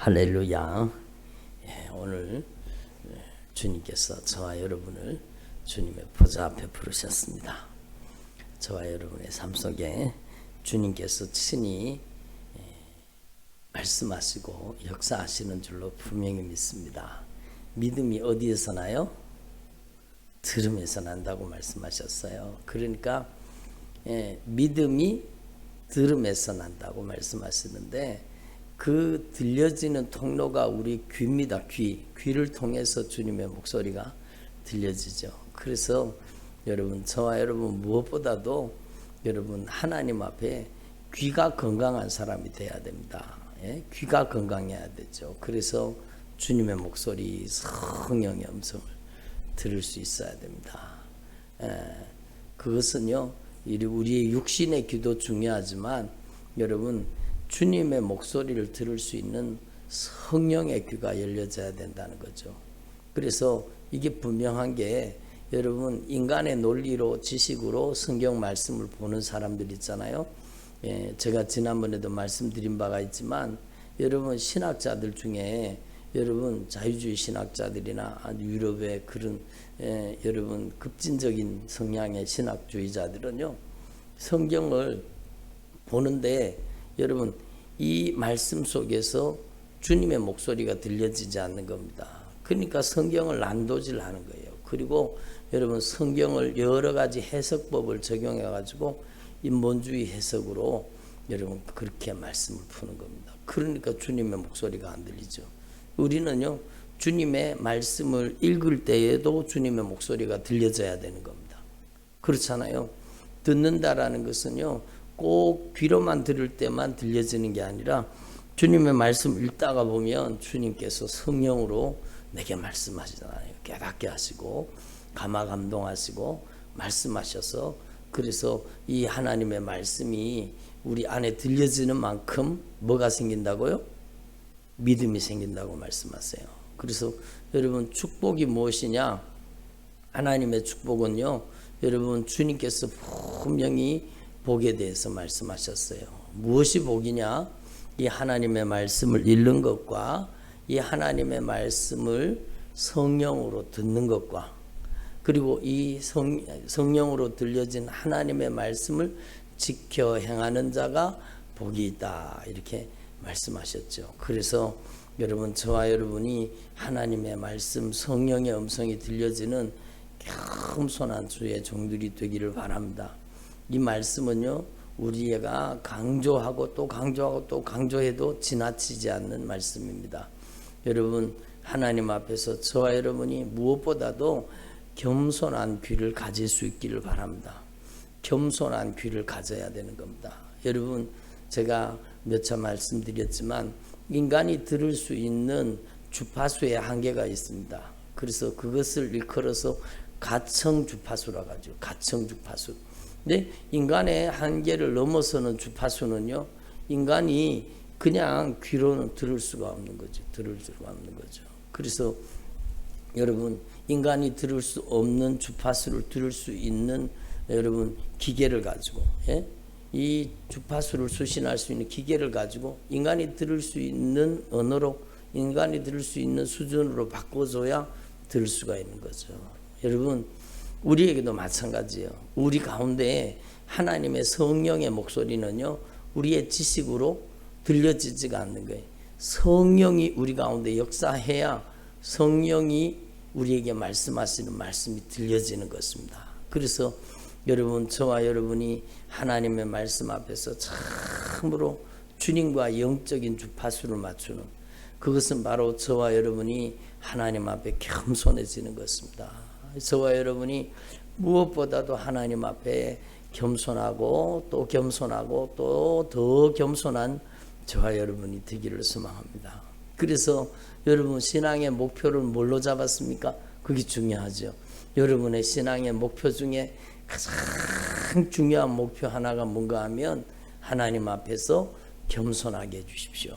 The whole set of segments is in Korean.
할렐루야. 오늘 주님께서 저와 여러분을 주님의 보좌 앞에 부르셨습니다. 저와 여러분의 삶 속에 주님께서 친히 말씀하시고 역사하시는 줄로 분명히 믿습니다. 믿음이 어디에서 나요? 들음에서 난다고 말씀하셨어요. 그러니까 믿음이 들음에서 난다고 말씀하시는데, 그 들려지는 통로가 우리 귀입니다. 귀를 통해서 주님의 목소리가 들려지죠. 그래서 여러분, 저와 여러분 무엇보다도 여러분 하나님 앞에 귀가 건강한 사람이 돼야 됩니다. 귀가 건강해야 되죠. 그래서 주님의 목소리, 성령의 음성을 들을 수 있어야 됩니다. 그것은요, 우리의 육신의 귀도 중요하지만 여러분, 주님의 목소리를 들을 수 있는 성령의 귀가 열려져야 된다는 거죠. 그래서 이게 분명한 게, 여러분 인간의 논리로 지식으로 성경 말씀을 보는 사람들 있잖아요. 제가 지난번에도 말씀드린 바가 있지만, 여러분 신학자들 중에 여러분 자유주의 신학자들이나 유럽의 그런 여러분 급진적인 성향의 신학주의자들은요, 성경을 보는데 여러분 이 말씀 속에서 주님의 목소리가 들려지지 않는 겁니다. 그러니까 성경을 난도질 하는 거예요. 그리고 여러분 성경을 여러 가지 해석법을 적용해 가지고 인본주의 해석으로 여러분 그렇게 말씀을 푸는 겁니다. 그러니까 주님의 목소리가 안 들리죠. 우리는요, 주님의 말씀을 읽을 때에도 주님의 목소리가 들려져야 되는 겁니다. 그렇잖아요. 듣는다라는 것은요, 꼭 귀로만 들을 때만 들려지는 게 아니라 주님의 말씀 읽다가 보면 주님께서 성령으로 내게 말씀하시잖아요. 깨닫게 하시고 감화감동하시고 말씀하셔서, 그래서 이 하나님의 말씀이 우리 안에 들려지는 만큼 뭐가 생긴다고요? 믿음이 생긴다고 말씀하세요. 그래서 여러분 축복이 무엇이냐? 하나님의 축복은요, 여러분 주님께서 분명히 복에 대해서 말씀하셨어요. 무엇이 복이냐? 이 하나님의 말씀을 읽는 것과 이 하나님의 말씀을 성령으로 듣는 것과, 그리고 이 성령으로 들려진 하나님의 말씀을 지켜 행하는 자가 복이 있다, 이렇게 말씀하셨죠. 그래서 여러분, 저와 여러분이 하나님의 말씀, 성령의 음성이 들려지는 겸손한 주의 종들이 되기를 바랍니다. 이 말씀은요, 우리가 강조하고 또 강조하고 또 강조해도 지나치지 않는 말씀입니다. 여러분, 하나님 앞에서 저와 여러분이 무엇보다도 겸손한 귀를 가질 수 있기를 바랍니다. 겸손한 귀를 가져야 되는 겁니다. 여러분, 제가 몇 차 말씀드렸지만 인간이 들을 수 있는 주파수의 한계가 있습니다. 그래서 그것을 일컬어서 가청 주파수라고 하죠. 가청 주파수. 근데 인간의 한계를 넘어서는 주파수는요, 인간이 그냥 귀로는 들을 수가 없는 거죠. 들을 수가 없는 거죠. 그래서 여러분, 인간이 들을 수 없는 주파수를 들을 수 있는 여러분 기계를 가지고, 이 주파수를 수신할 수 있는 기계를 가지고 인간이 들을 수 있는 언어로, 인간이 들을 수 있는 수준으로 바꿔줘야 들을 수가 있는 거죠. 여러분, 우리에게도 마찬가지예요. 우리 가운데 하나님의 성령의 목소리는요, 우리의 지식으로 들려지지가 않는 거예요. 성령이 우리 가운데 역사해야 성령이 우리에게 말씀하시는 말씀이 들려지는 것입니다. 그래서 여러분, 저와 여러분이 하나님의 말씀 앞에서 참으로 주님과 영적인 주파수를 맞추는, 그것은 바로 저와 여러분이 하나님 앞에 겸손해지는 것입니다. 저와 여러분이 무엇보다도 하나님 앞에 겸손하고 또 겸손하고 또 더 겸손한 저와 여러분이 되기를 소망합니다. 그래서 여러분, 신앙의 목표를 뭘로 잡았습니까? 그게 중요하죠. 여러분의 신앙의 목표 중에 가장 중요한 목표 하나가 뭔가 하면, 하나님 앞에서 겸손하게 해주십시오.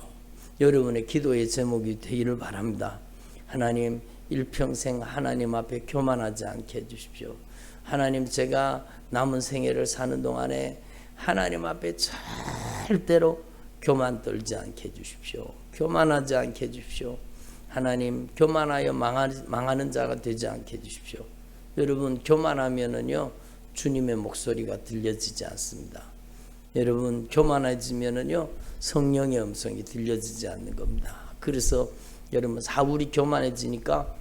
여러분의 기도의 제목이 되기를 바랍니다. 하나님, 일평생 하나님 앞에 교만하지 않게 해주십시오. 하나님, 제가 남은 생애를 사는 동안에 하나님 앞에 절대로 교만 떨지 않게 해주십시오. 교만하지 않게 해주십시오. 하나님, 교만하여 망하는 자가 되지 않게 해주십시오. 여러분, 교만하면은요 주님의 목소리가 들려지지 않습니다. 여러분, 교만해지면은요 성령의 음성이 들려지지 않는 겁니다. 그래서 여러분, 사울이 교만해지니까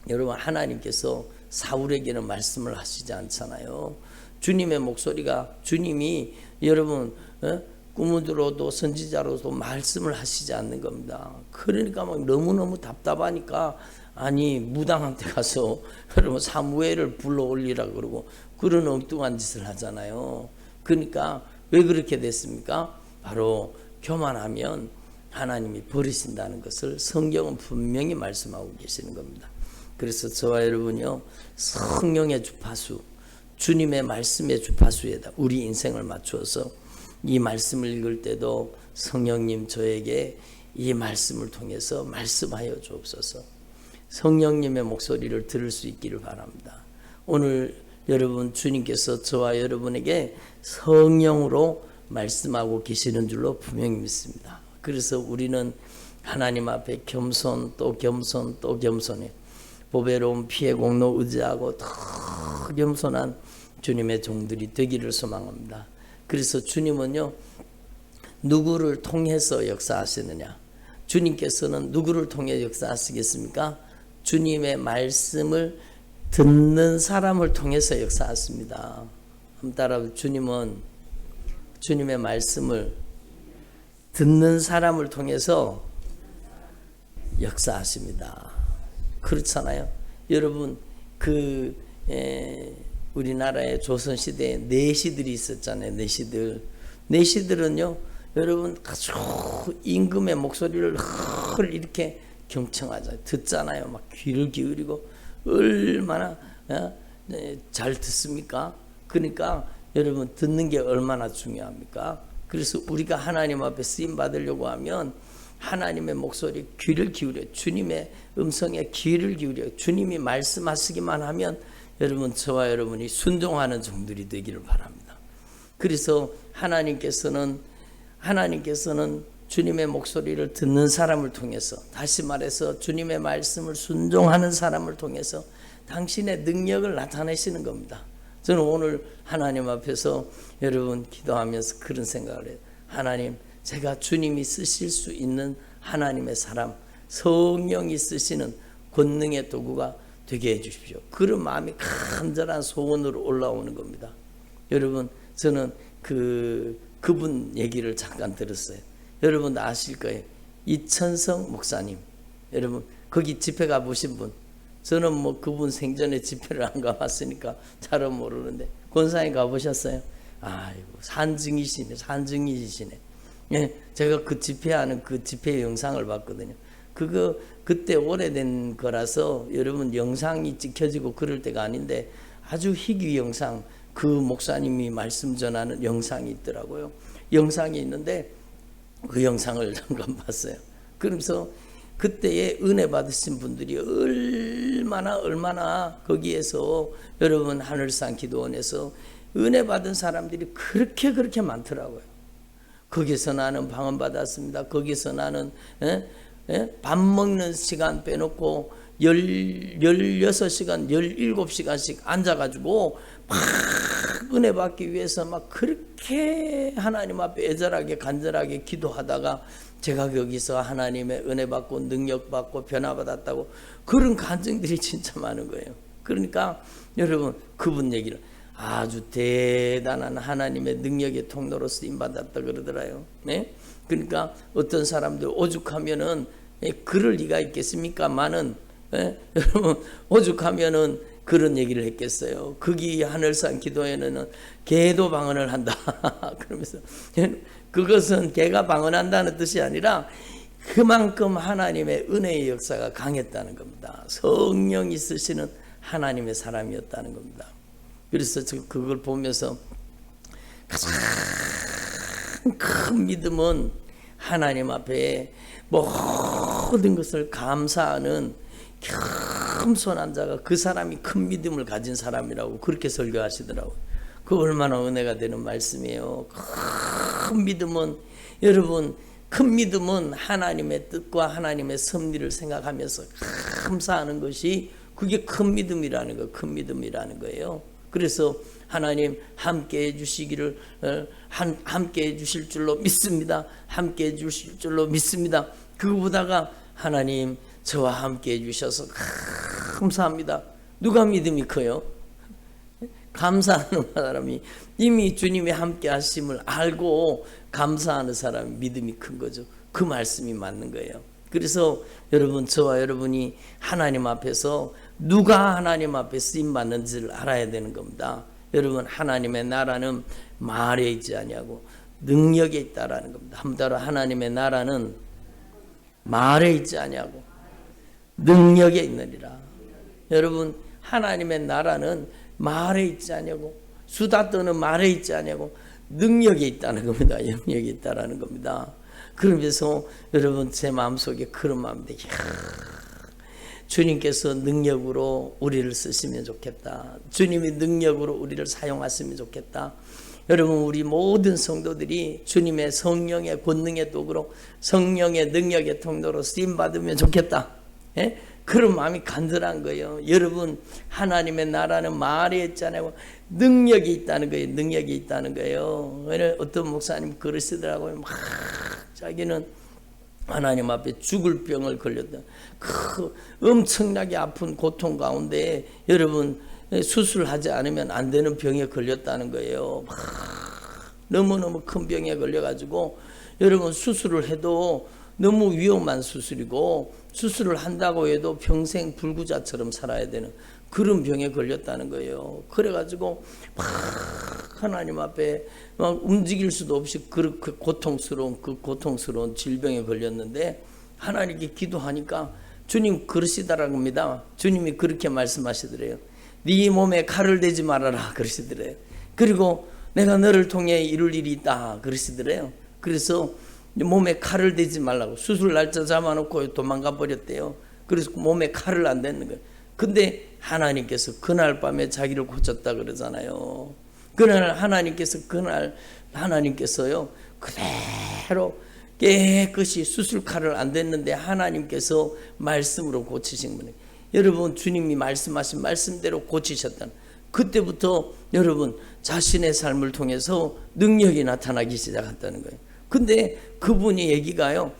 여러분, 하나님께서 사울에게는 말씀을 하시지 않잖아요. 주님의 목소리가, 주님이 여러분 꿈으로도 선지자로도 말씀을 하시지 않는 겁니다. 그러니까 막 너무너무 답답하니까, 아니 무당한테 가서 여러분 사무엘을 불러 올리라 그러고 그런 엉뚱한 짓을 하잖아요. 그러니까 왜 그렇게 됐습니까? 바로 교만하면 하나님이 버리신다는 것을 성경은 분명히 말씀하고 계시는 겁니다. 그래서 저와 여러분이요, 성령의 주파수, 주님의 말씀의 주파수에다 우리 인생을 맞추어서 이 말씀을 읽을 때도 성령님 저에게 이 말씀을 통해서 말씀하여 주옵소서. 성령님의 목소리를 들을 수 있기를 바랍니다. 오늘 여러분, 주님께서 저와 여러분에게 성령으로 말씀하고 계시는 줄로 분명히 믿습니다. 그래서 우리는 하나님 앞에 겸손 또 겸손 또 겸손해 보배로운 피의 공로 의지하고 더 겸손한 주님의 종들이 되기를 소망합니다. 그래서 주님은요, 누구를 통해서 역사하시느냐? 주님께서는 누구를 통해 역사하시겠습니까? 주님의 말씀을 듣는 사람을 통해서 역사하십니다. 한번 따라서, 주님은 주님의 말씀을 듣는 사람을 통해서 역사하십니다. 그렇잖아요. 여러분, 우리나라의 조선시대에 내시들이 있었잖아요. 내시들은요, 여러분 아주 임금의 목소리를 이렇게 경청하잖아요. 듣잖아요. 막 귀를 기울이고 얼마나 잘 듣습니까? 그러니까 여러분, 듣는 게 얼마나 중요합니까? 그래서 우리가 하나님 앞에 쓰임 받으려고 하면 하나님의 목소리 귀를 기울여, 주님의 음성에 귀를 기울여 주님이 말씀하시기만 하면 여러분, 저와 여러분이 순종하는 종들이 되기를 바랍니다. 그래서 하나님께서는 주님의 목소리를 듣는 사람을 통해서, 다시 말해서 주님의 말씀을 순종하는 사람을 통해서 당신의 능력을 나타내시는 겁니다. 저는 오늘 하나님 앞에서 여러분 기도하면서 그런 생각을 해요. 하나님, 제가 주님이 쓰실 수 있는 하나님의 사람, 성령이 쓰시는 권능의 도구가 되게 해주십시오. 그런 마음이 간절한 소원으로 올라오는 겁니다. 여러분, 저는 그분 얘기를 잠깐 들었어요. 여러분 아실 거예요. 이천성 목사님. 여러분 거기 집회 가보신 분. 저는 뭐 그분 생전에 집회를 안 가봤으니까 잘은 모르는데, 권사님 가보셨어요? 아이고, 산증이시네. 예, 제가 그 집회하는 그 집회 영상을 봤거든요. 그때 오래된 거라서 여러분 영상이 찍혀지고 그럴 때가 아닌데, 아주 희귀 영상, 그 목사님이 말씀 전하는 영상이 있더라고요. 영상이 있는데 그 영상을 잠깐 봤어요. 그러면서 그때에 은혜 받으신 분들이 얼마나 거기에서 여러분 하늘산 기도원에서 은혜 받은 사람들이 그렇게 많더라고요. 거기서 나는 방언 받았습니다. 거기서 나는 밥 먹는 시간 빼놓고 16시간, 17시간씩 앉아가지고 막 은혜 받기 위해서 막 그렇게 하나님 앞에 애절하게 간절하게 기도하다가 제가 거기서 하나님의 은혜 받고 능력 받고 변화 받았다고 그런 간증들이 진짜 많은 거예요. 그러니까 여러분, 그분 얘기를 아주 대단한 하나님의 능력의 통로로 쓰임 받았다 그러더라요. 네? 그러니까 어떤 사람들 오죽하면은 그럴 리가 있겠습니까만은, 여러분 오죽하면은 그런 얘기를 했겠어요. 거기 하늘산 기도회는 개도 방언을 한다. 그러면서 그것은 개가 방언한다는 뜻이 아니라 그만큼 하나님의 은혜의 역사가 강했다는 겁니다. 성령이 쓰시는 하나님의 사람이었다는 겁니다. 그래서 그걸 보면서 가장 큰 믿음은 하나님 앞에 모든 것을 감사하는 겸손한 자가 그 사람이 큰 믿음을 가진 사람이라고 그렇게 설교하시더라고요. 그 얼마나 은혜가 되는 말씀이에요. 큰 믿음은 여러분 큰 믿음은 하나님의 뜻과 하나님의 섭리를 생각하면서 감사하는 것이 그게 큰 믿음이라는 거예요. 큰 믿음이라는 거예요. 그래서 하나님 함께 해주시기를 함께 해주실 줄로 믿습니다. 함께 해주실 줄로 믿습니다. 그거보다가 하나님 저와 함께 해주셔서 감사합니다. 누가 믿음이 커요? 감사하는 사람이 이미 주님이 함께 하심을 알고 감사하는 사람이 믿음이 큰 거죠. 그 말씀이 맞는 거예요. 그래서 여러분, 저와 여러분이 하나님 앞에서 누가 하나님 앞에 쓰임받는지를 알아야 되는 겁니다. 여러분, 하나님의 나라는 말에 있지 아니하고 능력에 있다라는 겁니다. 한 번 따라, 하나님의 나라는 말에 있지 아니하고 능력에 있느니라. 여러분, 하나님의 나라는 말에 있지 아니하고 수다 떠는 말에 있지 아니하고 능력에 있다는 겁니다. 영역에 있다라는 겁니다. 그러면서 여러분, 제 마음속에 그런 마음인데, 주님께서 능력으로 우리를 쓰시면 좋겠다. 주님이 능력으로 우리를 사용하시면 좋겠다. 여러분, 우리 모든 성도들이 주님의 성령의 권능의 도구로, 성령의 능력의 통로로 쓰임받으면 좋겠다. 예? 그런 마음이 간절한 거예요. 여러분, 하나님의 나라는 말에 있잖아요. 능력이 있다는 거예요. 능력이 있다는 거예요. 어떤 목사님 그러시더라고요. 막 자기는 하나님 앞에 죽을 병을 걸렸다. 그 엄청나게 아픈 고통 가운데 여러분, 수술하지 않으면 안 되는 병에 걸렸다는 거예요. 막 너무너무 큰 병에 걸려가지고 여러분, 수술을 해도 너무 위험한 수술이고, 수술을 한다고 해도 평생 불구자처럼 살아야 되는 그런 병에 걸렸다는 거예요. 그래가지고 막 하나님 앞에 막 움직일 수도 없이 그렇게 고통스러운 질병에 걸렸는데, 하나님께 기도하니까 주님 그러시더라는 겁니다. 주님이 그렇게 말씀하시더래요. 네 몸에 칼을 대지 말아라 그러시더래요. 그리고 내가 너를 통해 이룰 일이 있다 그러시더래요. 그래서 몸에 칼을 대지 말라고 수술 날짜 잡아놓고 도망가 버렸대요. 그래서 몸에 칼을 안 댔는 거예요. 근데 하나님께서 그날 밤에 자기를 고쳤다 그러잖아요. 그날 하나님께서요 그대로 깨끗이 수술칼을 안 댔는데 하나님께서 말씀으로 고치신 거예요. 여러분, 주님이 말씀하신 말씀대로 고치셨다는, 그때부터 여러분 자신의 삶을 통해서 능력이 나타나기 시작했다는 거예요. 근데 그분이 얘기가요,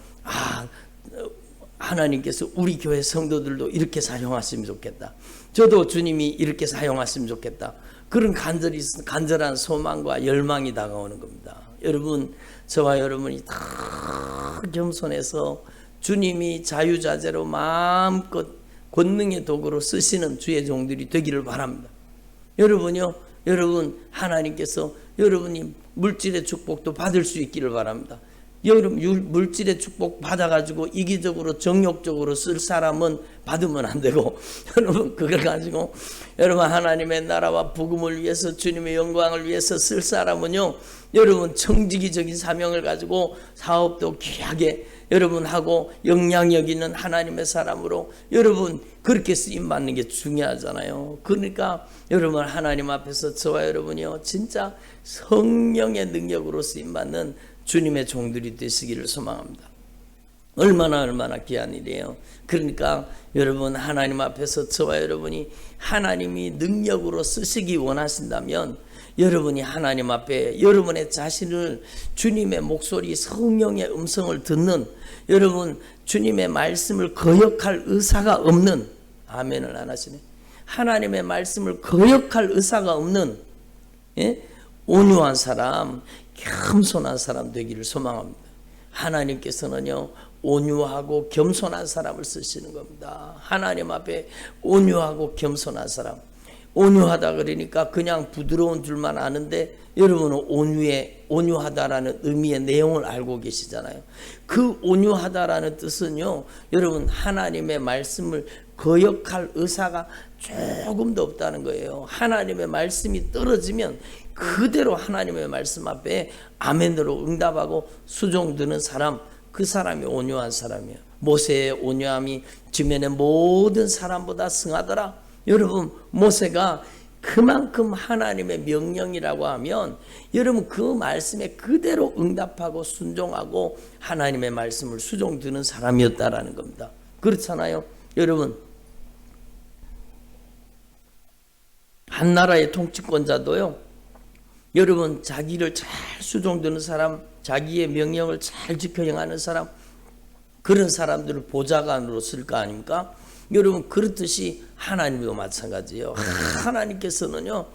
하나님께서 우리 교회 성도들도 이렇게 사용하시면 좋겠다. 저도 주님이 이렇게 사용하시면 좋겠다. 그런 간절한 소망과 열망이 다가오는 겁니다. 여러분, 저와 여러분이 다 겸손해서 주님이 자유자재로 마음껏 권능의 도구로 쓰시는 주의 종들이 되기를 바랍니다. 여러분요, 여러분 하나님께서 여러분이 물질의 축복도 받을 수 있기를 바랍니다. 여러분, 물질의 축복 받아가지고 이기적으로 정욕적으로 쓸 사람은 받으면 안 되고, 여러분 그걸 가지고 여러분 하나님의 나라와 복음을 위해서 주님의 영광을 위해서 쓸 사람은요, 여러분 청지기적인 사명을 가지고 사업도 귀하게 여러분 하고 영향력 있는 하나님의 사람으로 여러분 그렇게 쓰임받는 게 중요하잖아요. 그러니까 여러분 하나님 앞에서 저와 여러분이요 진짜 성령의 능력으로 쓰임받는 주님의 종들이 되시기를 소망합니다. 얼마나 귀한 일이에요. 그러니까 여러분 하나님 앞에서 저와 여러분이 하나님이 능력으로 쓰시기 원하신다면, 여러분이 하나님 앞에 여러분의 자신을 주님의 목소리, 성령의 음성을 듣는, 여러분 주님의 말씀을 거역할 의사가 없는, 아멘을 안 하시네, 하나님의 말씀을 거역할 의사가 없는 온유한 사람, 겸손한 사람 되기를 소망합니다. 하나님께서는요 온유하고 겸손한 사람을 쓰시는 겁니다. 하나님 앞에 온유하고 겸손한 사람, 온유하다 그러니까 그냥 부드러운 줄만 아는데 여러분은 온유하다라는 의미의 내용을 알고 계시잖아요. 그 온유하다라는 뜻은요, 여러분 하나님의 말씀을 거역할 의사가 조금도 없다는 거예요. 하나님의 말씀이 떨어지면 그대로 하나님의 말씀 앞에 아멘으로 응답하고 수종드는 사람, 그 사람이 온유한 사람이에요. 모세의 온유함이 주변의 모든 사람보다 승하더라. 여러분 모세가 그만큼 하나님의 명령이라고 하면 여러분 그 말씀에 그대로 응답하고 순종하고 하나님의 말씀을 수종드는 사람이었다라는 겁니다. 그렇잖아요. 여러분 한 나라의 통치권자도요, 여러분 자기를 잘 수종드는 사람, 자기의 명령을 잘 지켜 행하는 사람, 그런 사람들을 보좌관으로 쓸 거 아닙니까? 여러분 그렇듯이 하나님도 마찬가지예요. 하나님께서는요,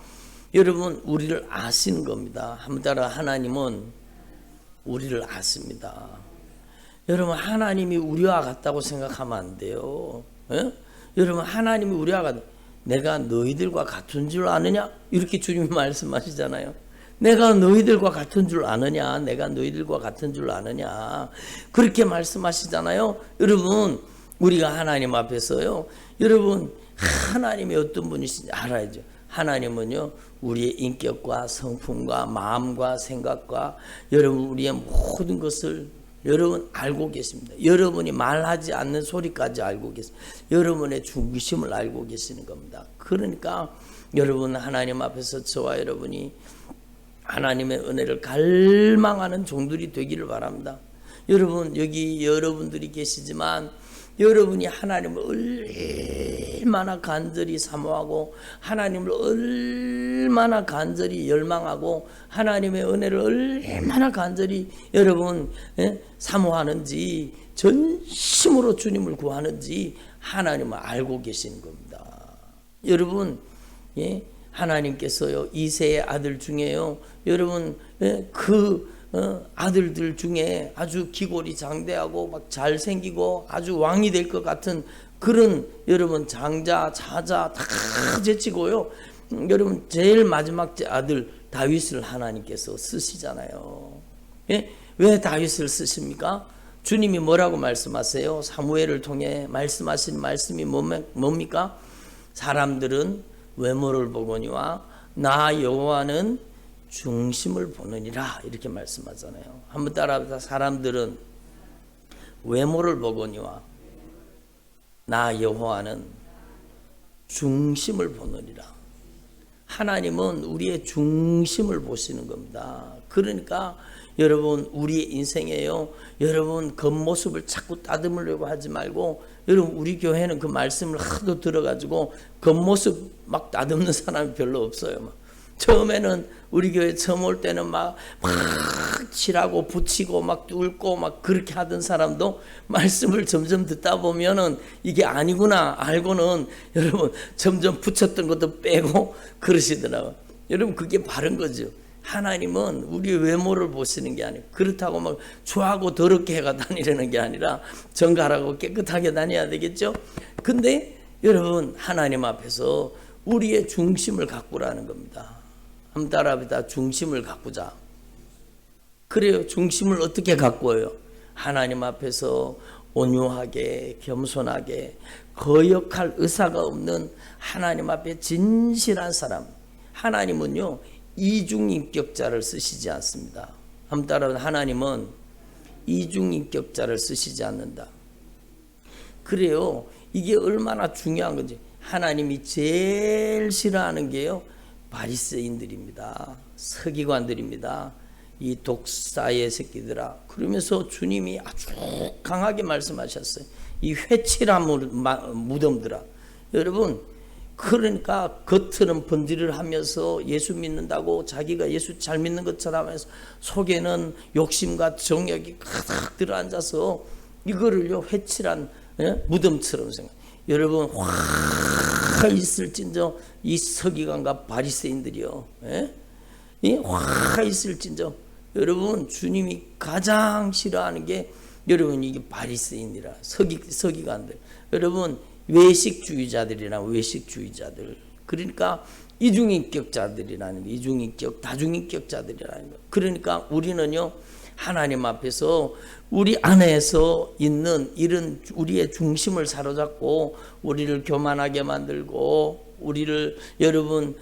여러분 우리를 아시는 겁니다. 한번 따라, 하나님은 우리를 아십니다. 여러분 하나님이 우리와 같다고 생각하면 안 돼요. 에? 여러분 하나님이 우리와 같다. 내가 너희들과 같은 줄 아느냐? 이렇게 주님이 말씀하시잖아요. 내가 너희들과 같은 줄 아느냐? 내가 너희들과 같은 줄 아느냐? 그렇게 말씀하시잖아요. 여러분 우리가 하나님 앞에서요, 여러분 하나님이 어떤 분이신지 알아야죠. 하나님은요 우리의 인격과 성품과 마음과 생각과 여러분 우리의 모든 것을 여러분 알고 계십니다. 여러분이 말하지 않는 소리까지 알고 계십니다. 여러분의 중심을 알고 계시는 겁니다. 그러니까 여러분 하나님 앞에서 저와 여러분이 하나님의 은혜를 갈망하는 종들이 되기를 바랍니다. 여러분 여기 여러분들이 계시지만 여러분이 하나님을 얼마나 간절히 사모하고 하나님을 얼마나 간절히 열망하고 하나님의 은혜를 얼마나 간절히 여러분 사모하는지, 전심으로 주님을 구하는지 하나님을 알고 계시는 겁니다. 여러분 하나님께서요 이세의 아들 중에요, 여러분 아들들 중에 아주 기골이 장대하고 막 잘생기고 아주 왕이 될 것 같은 그런 여러분 장자, 자자 다 제치고요, 여러분 제일 마지막 아들 다윗을 하나님께서 쓰시잖아요. 왜 다윗을 쓰십니까? 주님이 뭐라고 말씀하세요? 사무엘을 통해 말씀하신 말씀이 뭡니까? 사람들은 외모를 보거니와 나 여호와는 중심을 보느니라, 이렇게 말씀하잖아요. 한번 따라합시다. 사람들은 외모를 보거니와 나 여호와는 중심을 보느니라. 하나님은 우리의 중심을 보시는 겁니다. 그러니까 여러분 우리의 인생에요, 여러분 겉모습을 자꾸 따듬으려고 하지 말고, 여러분 우리 교회는 그 말씀을 하도 들어가지고 겉모습 막 따듬는 사람이 별로 없어요. 처음에는 우리 교회 처음 올 때는 막 칠하고 붙이고 막 뚫고 막 그렇게 하던 사람도 말씀을 점점 듣다 보면은 이게 아니구나 알고는 여러분 점점 붙였던 것도 빼고 그러시더라고요. 여러분 그게 바른 거죠. 하나님은 우리 외모를 보시는 게 아니고, 그렇다고 막 좋아하고 더럽게 해가 다니려는 게 아니라 정갈하고 깨끗하게 다녀야 되겠죠. 근데 여러분 하나님 앞에서 우리의 중심을 가꾸라는 겁니다. 한번 따라합니다. 중심을 가꾸자. 그래요. 중심을 어떻게 가꾸어요? 하나님 앞에서 온유하게 겸손하게 거역할 의사가 없는 하나님 앞에 진실한 사람. 하나님은요 이중인격자를 쓰시지 않습니다. 한번 따라합니다. 하나님은 이중인격자를 쓰시지 않는다. 그래요. 이게 얼마나 중요한 건지. 하나님이 제일 싫어하는 게요 바리새인들입니다. 서기관들입니다. 이 독사의 새끼들아. 그러면서 주님이 아주 강하게 말씀하셨어요. 이 회칠한 무덤들아. 여러분 그러니까 겉으로는 번지를 하면서 예수 믿는다고 자기가 예수 잘 믿는 것처럼 하면서 속에는 욕심과 정욕이 가득 들어앉아서 이거를요 회칠한 무덤처럼 생각. 여러분 화 있을진저 이 서기관과 바리새인들이요, 화 있을진저. 여러분 주님이 가장 싫어하는 게 여러분 이게 바리새인이라 서기관들. 여러분 외식주의자들이나 외식주의자들. 그러니까 이중인격자들이라는 거, 이중인격, 다중인격자들이라는 거. 그러니까 우리는요 하나님 앞에서 우리 안에서 있는 이런 우리의 중심을 사로잡고 우리를 교만하게 만들고 우리를 여러분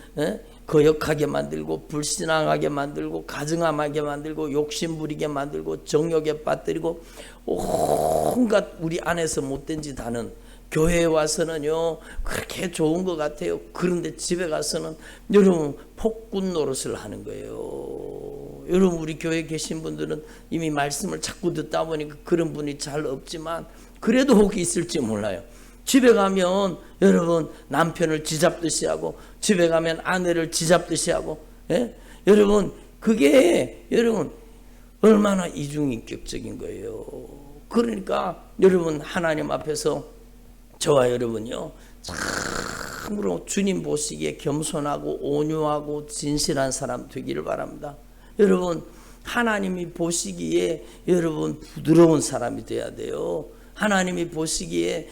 거역하게 만들고 불신앙하게 만들고 가증함하게 만들고 욕심부리게 만들고 정욕에 빠뜨리고 온갖 우리 안에서 못된 짓 하는 교회에 와서는요 그렇게 좋은 것 같아요. 그런데 집에 가서는 여러분 폭군 노릇을 하는 거예요. 여러분 우리 교회에 계신 분들은 이미 말씀을 자꾸 듣다 보니까 그런 분이 잘 없지만 그래도 혹 있을지 몰라요. 집에 가면 여러분 남편을 쥐잡듯이 하고, 집에 가면 아내를 쥐잡듯이 하고, 예? 여러분 그게 여러분 얼마나 이중인격적인 거예요. 그러니까 여러분 하나님 앞에서 저와 여러분요 참으로 주님 보시기에 겸손하고 온유하고 진실한 사람 되기를 바랍니다. 여러분 하나님이 보시기에 여러분 부드러운 사람이 돼야 돼요. 하나님이 보시기에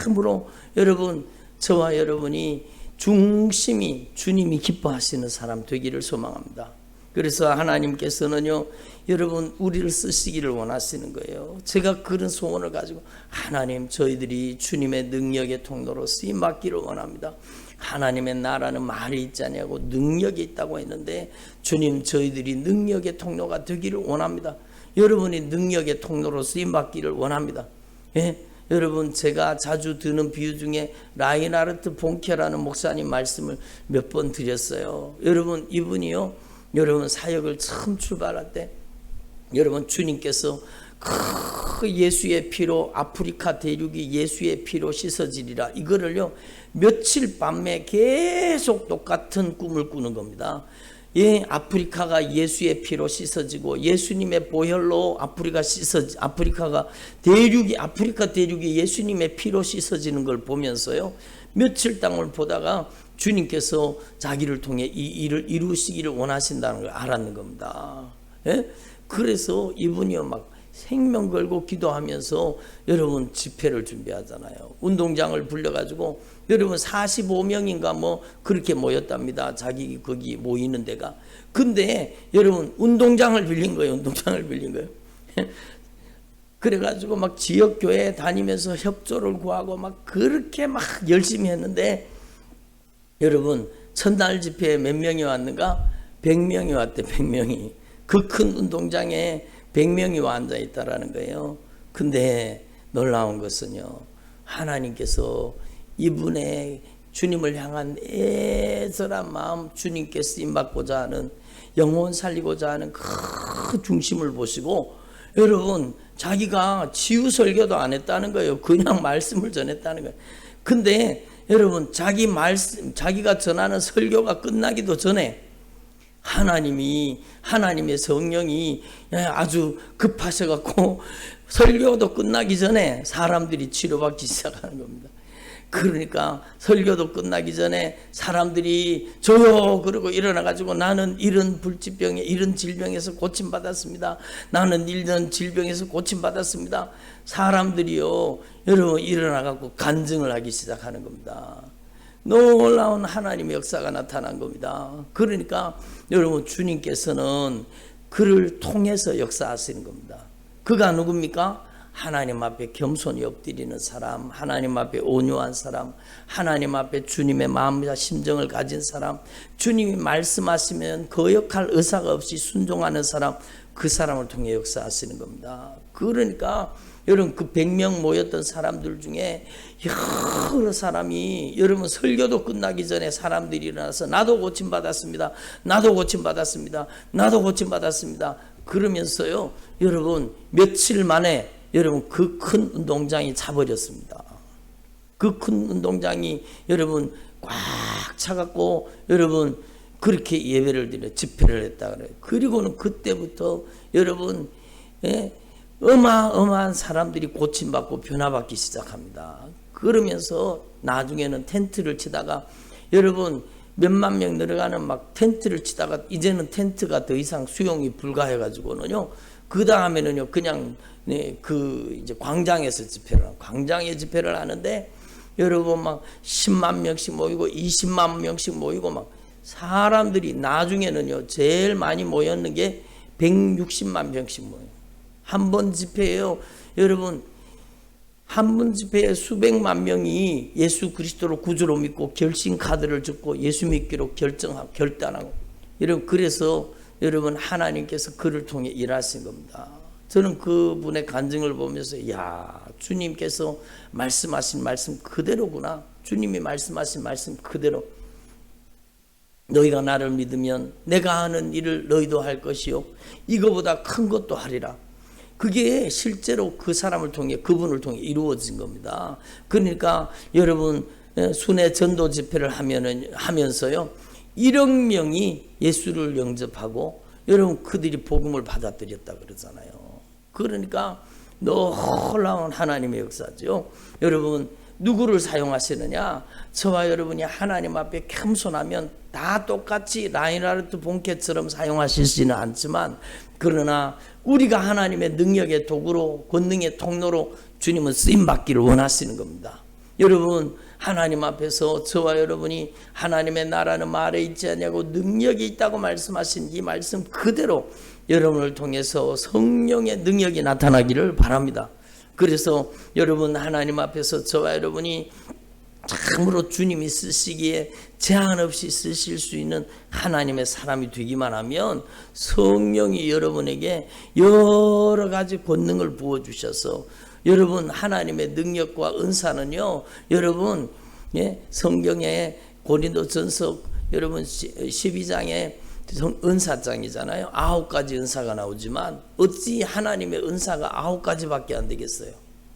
참으로 여러분 저와 여러분이 중심이 주님이 기뻐하시는 사람 되기를 소망합니다. 그래서 하나님께서는요 여러분 우리를 쓰시기를 원하시는 거예요. 제가 그런 소원을 가지고 하나님 저희들이 주님의 능력의 통로로 쓰임받기를 원합니다. 하나님의 나라는 말이 있지 않냐고 능력이 있다고 했는데 주님 저희들이 능력의 통로가 되기를 원합니다. 여러분이 능력의 통로로 쓰임받기를 원합니다. 예? 여러분 제가 자주 드는 비유 중에 라인하르트 본케라는 목사님 말씀을 몇 번 드렸어요. 여러분 이분이요 여러분 사역을 처음 출발할 때 여러분 주님께서 그 예수의 피로 아프리카 대륙이 예수의 피로 씻어지리라 이거를요 며칠 밤에 계속 똑같은 꿈을 꾸는 겁니다. 예, 아프리카가 예수의 피로 씻어지고 예수님의 보혈로 아프리카 대륙이 예수님의 피로 씻어지는 걸 보면서요 며칠 땅을 보다가 주님께서 자기를 통해 이 일을 이루시기를 원하신다는 걸 알았는 겁니다. 예? 그래서 이분이요 막 생명 걸고 기도하면서 여러분 집회를 준비하잖아요. 운동장을 불려가지고 여러분 45명인가 뭐 그렇게 모였답니다. 자기 거기 모이는 데가. 근데 여러분 운동장을 빌린 거예요. 운동장을 빌린 거예요. 그래가지고 막 지역교회 다니면서 협조를 구하고 막 그렇게 막 열심히 했는데 여러분 첫날 집회에 몇 명이 왔는가? 100명이 왔대. 100명이. 그 큰 운동장에 100명이 와 앉아 있다라는 거예요. 근데 놀라운 것은요 하나님께서 이분의 주님을 향한 애절한 마음, 주님께 쓰임받고자 하는 영혼 살리고자 하는 그 중심을 보시고 여러분 자기가 치유 설교도 안 했다는 거예요. 그냥 말씀을 전했다는 거예요. 근데 여러분 자기가 전하는 설교가 끝나기도 전에 하나님의 성령이 아주 급하셔갖고 설교도 끝나기 전에 사람들이 치료받기 시작하는 겁니다. 그러니까 설교도 끝나기 전에 사람들이 저요 그러고 일어나가지고 나는 이런 불치병에 이런 질병에서 고침받았습니다. 나는 이런 질병에서 고침받았습니다. 사람들이요 여러분 일어나갖고 간증을 하기 시작하는 겁니다. 놀라운 하나님의 역사가 나타난 겁니다. 그러니까 여러분 주님께서는 그를 통해서 역사하시는 겁니다. 그가 누굽니까? 하나님 앞에 겸손히 엎드리는 사람, 하나님 앞에 온유한 사람, 하나님 앞에 주님의 마음과 심정을 가진 사람, 주님이 말씀하시면 거역할 의사가 없이 순종하는 사람, 그 사람을 통해 역사하시는 겁니다. 그러니까 여러분 그 100명 모였던 사람들 중에 여러 사람이 여러분 설교도 끝나기 전에 사람들이 일어나서 나도 고침받았습니다. 나도 고침받았습니다. 나도 고침받았습니다. 그러면서요 여러분 며칠 만에 여러분 그 큰 운동장이 차버렸습니다. 그 큰 운동장이 여러분 꽉 차갖고 여러분 그렇게 예배를 드려 집회를 했다 그래요. 그리고는 그때부터 여러분 어마어마한 사람들이 고침받고 변화받기 시작합니다. 그러면서 나중에는 텐트를 치다가 여러분 몇만 명 들어가는 막 텐트를 치다가 이제는 텐트가 더 이상 수용이 불가해가지고는요. 그 다음에는요 그냥 그 이제 광장에서 광장에 집회를 하는데 여러분 막 10만 명씩 모이고 20만 명씩 모이고 막 사람들이 나중에는요 제일 많이 모였는 게 160만 명씩 모여요. 한 번 집회에요. 여러분 한 번 집회에 수백만 명이 예수 그리스도로 구주로 믿고 결심 카드를 줍고 예수 믿기로 결단하고 여러분 그래서 여러분 하나님께서 그를 통해 일하신 겁니다. 저는 그분의 간증을 보면서 야, 주님께서 말씀하신 말씀 그대로구나. 주님이 말씀하신 말씀 그대로. 너희가 나를 믿으면 내가 하는 일을 너희도 할 것이요 이거보다 큰 것도 하리라. 그게 실제로 그 사람을 통해, 그분을 통해 이루어진 겁니다. 그러니까 여러분 순회 전도 집회를 하면서요 1억 명이 예수를 영접하고 여러분 그들이 복음을 받아들였다 그러잖아요. 그러니까 놀라운 하나님의 역사죠. 여러분 누구를 사용하시느냐? 저와 여러분이 하나님 앞에 겸손하면 다 똑같이 라인하르트 본캐처럼 사용하시지는 않지만, 그러나 우리가 하나님의 능력의 도구로, 권능의 통로로 주님은 쓰임받기를 원하시는 겁니다. 여러분 하나님 앞에서 저와 여러분이 하나님의 나라는 말에 있지 않냐고 능력이 있다고 말씀하신 이 말씀 그대로 여러분을 통해서 성령의 능력이 나타나기를 바랍니다. 그래서 여러분 하나님 앞에서 저와 여러분이 참으로 주님이 쓰시기에 제한 없이 쓰실 수 있는 하나님의 사람이 되기만 하면 성령이 여러분에게 여러 가지 권능을 부어주셔서 여러분 하나님의 능력과 은사는요, 여러분 성경에 고린도전서 여러분 12장에 은사장이잖아요. 9가지 은사가 나오지만 어찌 하나님의 은사가 9가지밖에 안 되겠어요?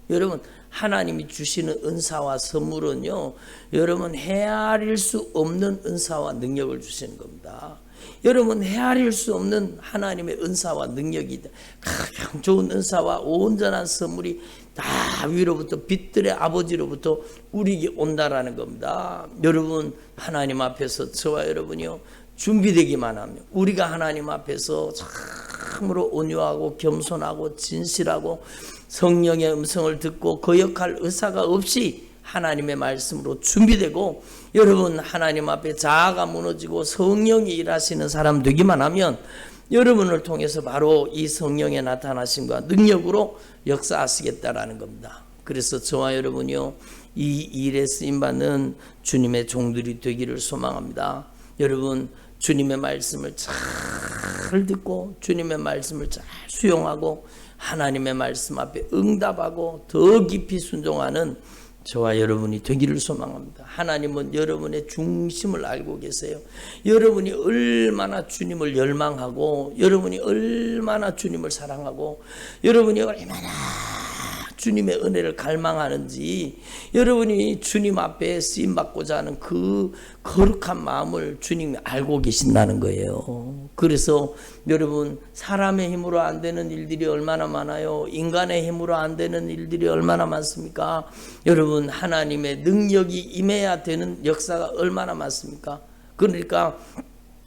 여러분 하나님이 주시는 은사와 선물은요, 여러분 헤아릴 수 없는 은사와 능력을 주시는 겁니다. 여러분 헤아릴 수 없는 하나님의 은사와 능력이 가장 좋은 은사와 온전한 선물이 다 위로부터 빛들의 아버지로부터 우리에게 온다라는 겁니다. 여러분 하나님 앞에서 저와 여러분이요 준비되기만 하면, 우리가 하나님 앞에서 참으로 온유하고 겸손하고 진실하고 성령의 음성을 듣고 거역할 의사가 없이 하나님의 말씀으로 준비되고 여러분 하나님 앞에 자아가 무너지고 성령이 일하시는 사람 되기만 하면 여러분을 통해서 바로 이 성령의 나타나심과 능력으로 역사하시겠다라는 겁니다. 그래서 저와 여러분이요 이 일에 쓰임받는 주님의 종들이 되기를 소망합니다. 여러분 주님의 말씀을 잘 듣고 주님의 말씀을 잘 수용하고 하나님의 말씀 앞에 응답하고 더 깊이 순종하는 저와 여러분이 되기를 소망합니다. 하나님은 여러분의 중심을 알고 계세요. 여러분이 얼마나 주님을 열망하고 여러분이 얼마나 주님을 사랑하고 여러분이 얼마나 주님의 은혜를 갈망하는지 여러분이 주님 앞에 쓰임받고자 하는 그 거룩한 마음을 주님이 알고 계신다는 거예요. 그래서 여러분 사람의 힘으로 안 되는 일들이 얼마나 많아요. 인간의 힘으로 안 되는 일들이 얼마나 많습니까? 여러분 하나님의 능력이 임해야 되는 역사가 얼마나 많습니까? 그러니까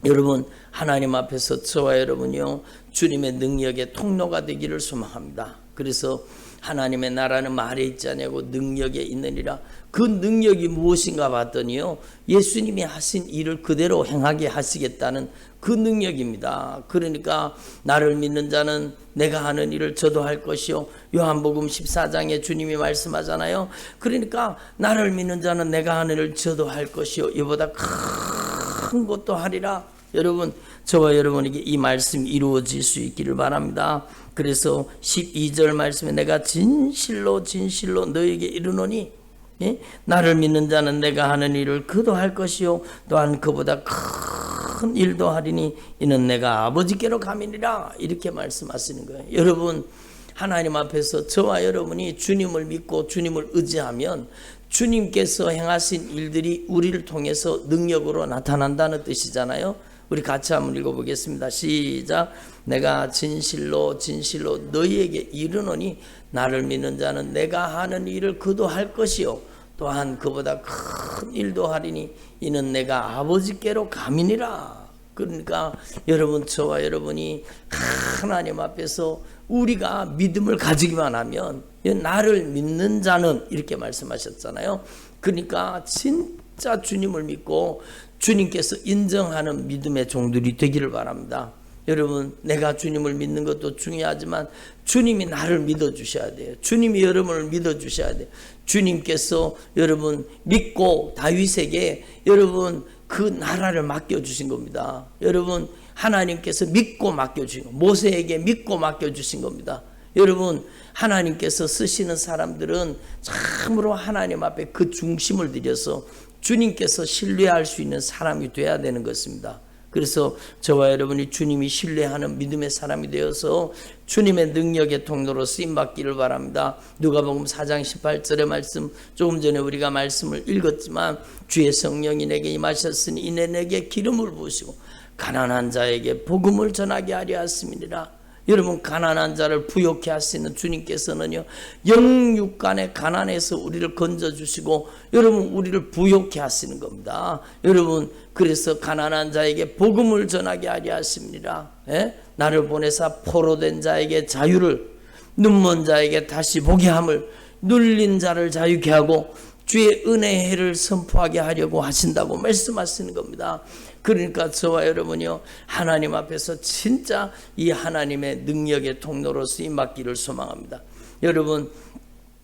여러분 하나님 앞에서 저와 여러분이요 주님의 능력의 통로가 되기를 소망합니다. 그래서 하나님의 나라는 말에 있지 않냐고 능력에 있느니라. 그 능력이 무엇인가 봤더니요 예수님이 하신 일을 그대로 행하게 하시겠다는 그 능력입니다. 그러니까 나를 믿는 자는 내가 하는 일을 저도 할 것이요, 요한복음 14장에 주님이 말씀하잖아요. 그러니까 나를 믿는 자는 내가 하는 일을 저도 할 것이요 이보다 큰 것도 하리라. 여러분 저와 여러분에게 이 말씀이 이루어질 수 있기를 바랍니다. 그래서 12절 말씀에 내가 진실로 진실로 너에게 이르노니 나를 믿는 자는 내가 하는 일을 그도 할 것이요 또한 그보다 큰 일도 하리니 이는 내가 아버지께로 감이니라. 이렇게 말씀하시는 거예요. 여러분 하나님 앞에서 저와 여러분이 주님을 믿고 주님을 의지하면 주님께서 행하신 일들이 우리를 통해서 능력으로 나타난다는 뜻이잖아요. 우리 같이 한번 읽어보겠습니다. 시작. 내가 진실로 진실로 너희에게 이르노니 나를 믿는 자는 내가 하는 일을 그도 할 것이요 또한 그보다 큰 일도 하리니 이는 내가 아버지께로 감이니라. 그러니까 여러분 저와 여러분이 하나님 앞에서 우리가 믿음을 가지기만 하면 나를 믿는 자는 이렇게 말씀하셨잖아요. 그러니까 진짜 주님을 믿고 주님께서 인정하는 믿음의 종들이 되기를 바랍니다. 여러분 내가 주님을 믿는 것도 중요하지만 주님이 나를 믿어주셔야 돼요. 주님이 여러분을 믿어주셔야 돼요. 주님께서 여러분 믿고 다윗에게 여러분 그 나라를 맡겨주신 겁니다. 여러분 하나님께서 믿고 맡겨주신 거, 모세에게 믿고 맡겨주신 겁니다. 여러분, 하나님께서 쓰시는 사람들은 참으로 하나님 앞에 그 중심을 들여서 주님께서 신뢰할 수 있는 사람이 돼야 되는 것입니다. 그래서 저와 여러분이 주님이 신뢰하는 믿음의 사람이 되어서 주님의 능력의 통로로 쓰임받기를 바랍니다. 누가복음 4장 18절의 말씀, 조금 전에 우리가 말씀을 읽었지만 주의 성령이 내게 임하셨으니 이내 내게 기름을 부으시고 가난한 자에게 복음을 전하게 하려 하심이니라. 여러분, 가난한 자를 부욕케 하시는 주님께서는요, 영육간의 가난에서 우리를 건져주시고 여러분, 우리를 부욕케 하시는 겁니다. 여러분, 그래서 가난한 자에게 복음을 전하게 하려 하십니다. 나를 보내사 포로된 자에게 자유를, 눈먼 자에게 다시 보게 함을, 눌린 자를 자유케 하고 주의 은혜의 해를 선포하게 하려고 하신다고 말씀하시는 겁니다. 그러니까 저와 여러분이요, 하나님 앞에서 진짜 이 하나님의 능력의 통로로 쓰임받기를 소망합니다. 여러분,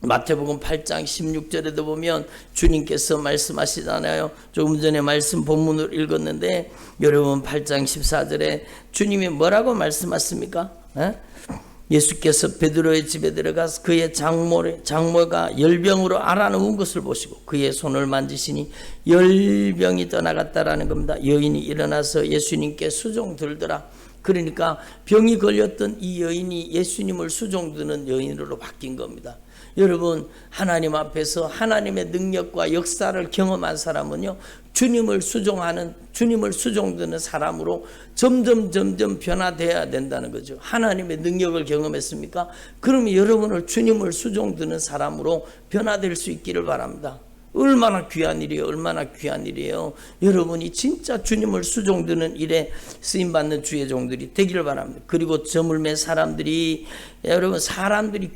마태복음 8장 16절에도 보면 주님께서 말씀하시잖아요. 조금 전에 말씀 본문을 읽었는데 여러분 8장 14절에 주님이 뭐라고 말씀하십니까? 예수께서 베드로의 집에 들어가서 그의 장모가 열병으로 앓아누운 것을 보시고 그의 손을 만지시니 열병이 떠나갔다라는 겁니다. 여인이 일어나서 예수님께 수종 들더라. 그러니까 병이 걸렸던 이 여인이 예수님을 수종 드는 여인으로 바뀐 겁니다. 여러분, 하나님 앞에서 하나님의 능력과 역사를 경험한 사람은요, 주님을 수종드는 사람으로 점점 변화되어야 된다는 거죠. 하나님의 능력을 경험했습니까? 그러면 여러분을 주님을 수종드는 사람으로 변화될 수 있기를 바랍니다. 얼마나 귀한 일이에요. 얼마나 귀한 일이에요. 여러분이 진짜 주님을 수종드는 일에 쓰임받는 주의 종들이 되기를 바랍니다. 그리고 저물매 사람들이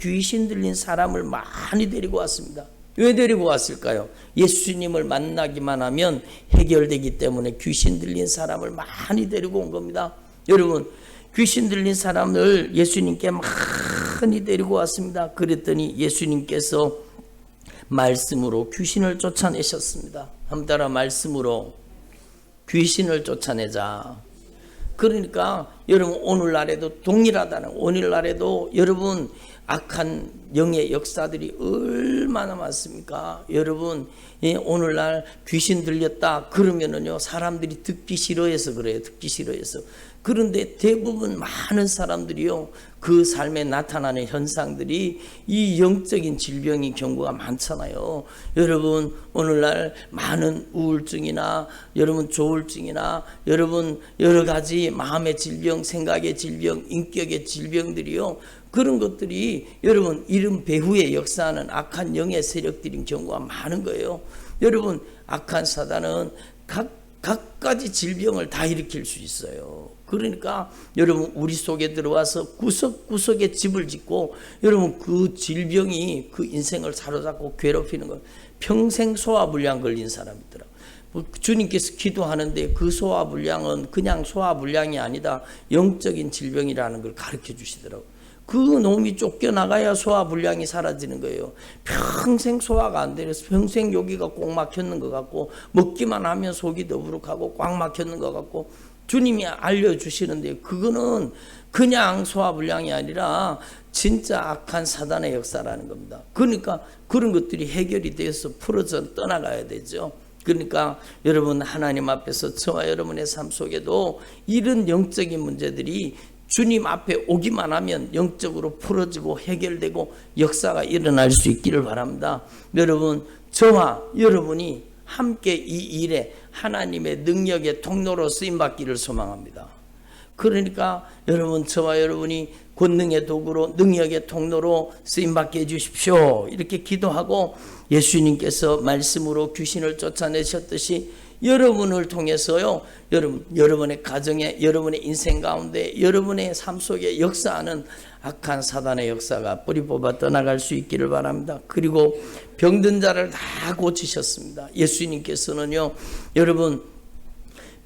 귀신 들린 사람을 많이 데리고 왔습니다. 왜 데리고 왔을까요? 예수님을 만나기만 하면 해결되기 때문에 귀신 들린 사람을 많이 데리고 온 겁니다. 여러분, 귀신 들린 사람을 예수님께 많이 데리고 왔습니다. 그랬더니 예수님께서 말씀으로 귀신을 쫓아내셨습니다. 한번 따라, 말씀으로 귀신을 쫓아내자. 그러니까 여러분, 오늘날에도 동일하다는, 오늘날에도 여러분 악한 영의 역사들이 얼마나 많습니까? 여러분, 오늘날 귀신 들렸다 그러면은요, 사람들이 듣기 싫어해서 그래요. 듣기 싫어해서. 그런데 대부분 많은 사람들이요, 그 삶에 나타나는 현상들이 이 영적인 질병의 경우가 많잖아요. 여러분, 오늘날 많은 우울증이나 여러분 조울증이나 여러분 여러 가지 마음의 질병, 생각의 질병, 인격의 질병들이요, 그런 것들이 여러분 이른 배후에 역사하는 악한 영의 세력들인 경우가 많은 거예요. 여러분, 악한 사단은 각가지 질병을 다 일으킬 수 있어요. 그러니까 여러분, 우리 속에 들어와서 구석구석에 집을 짓고 여러분 그 질병이 그 인생을 사로잡고 괴롭히는 거. 평생 소화불량 걸린 사람이 있더라고요. 주님께서 기도하는데 그 소화불량은 그냥 소화불량이 아니다, 영적인 질병이라는 걸 가르쳐 주시더라고요. 그 놈이 쫓겨나가야 소화불량이 사라지는 거예요. 평생 소화가 안 돼서 평생 여기가 꼭 막혔는 것 같고, 먹기만 하면 속이 더부룩하고 꽉 막혔는 것 같고, 주님이 알려주시는데 그거는 그냥 소화불량이 아니라 진짜 악한 사단의 역사라는 겁니다. 그러니까 그런 것들이 해결이 돼서 풀어져 떠나가야 되죠. 그러니까 여러분, 하나님 앞에서 저와 여러분의 삶 속에도 이런 영적인 문제들이 주님 앞에 오기만 하면 영적으로 풀어지고 해결되고 역사가 일어날 수 있기를 바랍니다. 여러분, 저와 여러분이 함께 이 일에 하나님의 능력의 통로로 쓰임받기를 소망합니다. 그러니까 여러분, 저와 여러분이 권능의 도구로, 능력의 통로로 쓰임받게 해주십시오, 이렇게 기도하고, 예수님께서 말씀으로 귀신을 쫓아내셨듯이 여러분을 통해서요, 여러분의 가정에, 여러분의 인생 가운데, 여러분의 삶 속에 역사하는 악한 사단의 역사가 뿌리 뽑아 떠나갈 수 있기를 바랍니다. 그리고 병든 자를 다 고치셨습니다. 예수님께서는요, 여러분,